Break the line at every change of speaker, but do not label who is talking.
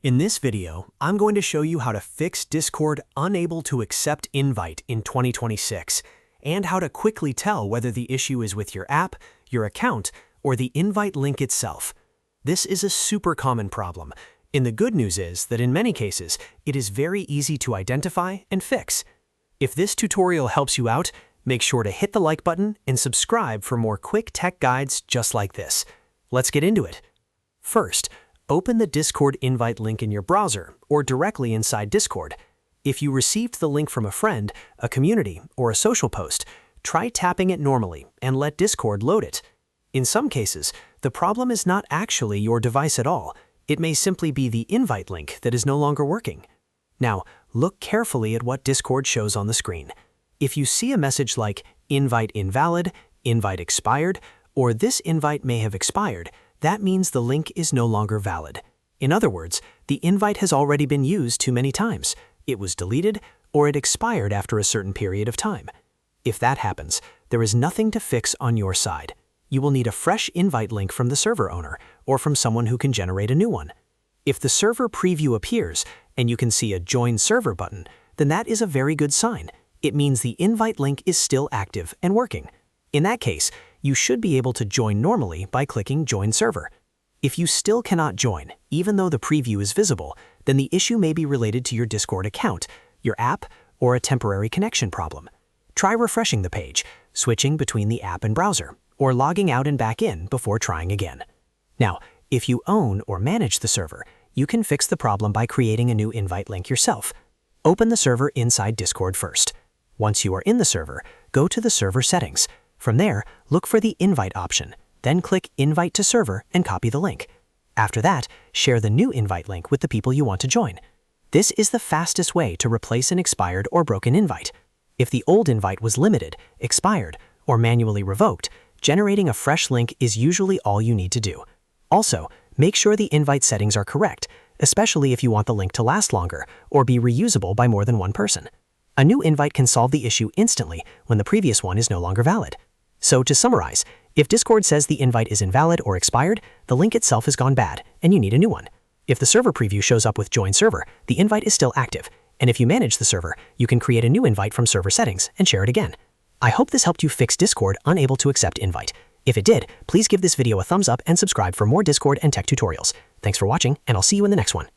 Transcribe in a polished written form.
In this video, I'm going to show you how to fix Discord unable to accept invite in 2026, and how to quickly tell whether the issue is with your app, your account, or the invite link itself. This is a super common problem, and the good news is that in many cases, it is very easy to identify and fix. If this tutorial helps you out, make sure to hit the like button and subscribe for more quick tech guides just like this. Let's get into it. First, open the Discord invite link in your browser or directly inside Discord. If you received the link from a friend, a community, or a social post, try tapping it normally and let Discord load it. In some cases, the problem is not actually your device at all. It may simply be the invite link that is no longer working. Now, look carefully at what Discord shows on the screen. If you see a message like invite invalid, invite expired, or this invite may have expired, that means the link is no longer valid. In other words, the invite has already been used too many times, it was deleted, or it expired after a certain period of time. If that happens, there is nothing to fix on your side. You will need a fresh invite link from the server owner or from someone who can generate a new one. If the server preview appears and you can see a Join Server button, then that is a very good sign. It means the invite link is still active and working. In that case, you should be able to join normally by clicking Join Server. If you still cannot join, even though the preview is visible, then the issue may be related to your Discord account, your app, or a temporary connection problem. Try refreshing the page, switching between the app and browser, or logging out and back in before trying again. Now, if you own or manage the server, you can fix the problem by creating a new invite link yourself. Open the server inside Discord first. Once you are in the server, go to the server settings. From there, look for the invite option, then click Invite to Server and copy the link. After that, share the new invite link with the people you want to join. This is the fastest way to replace an expired or broken invite. If the old invite was limited, expired, or manually revoked, generating a fresh link is usually all you need to do. Also, make sure the invite settings are correct, especially if you want the link to last longer or be reusable by more than one person. A new invite can solve the issue instantly when the previous one is no longer valid. So to summarize, if Discord says the invite is invalid or expired, the link itself has gone bad and you need a new one. If the server preview shows up with Join Server, the invite is still active, and if you manage the server, you can create a new invite from server settings and share it again. I hope this helped you fix Discord unable to accept invite. If it did, please give this video a thumbs up and subscribe for more Discord and tech tutorials. Thanks for watching, and I'll see you in the next one.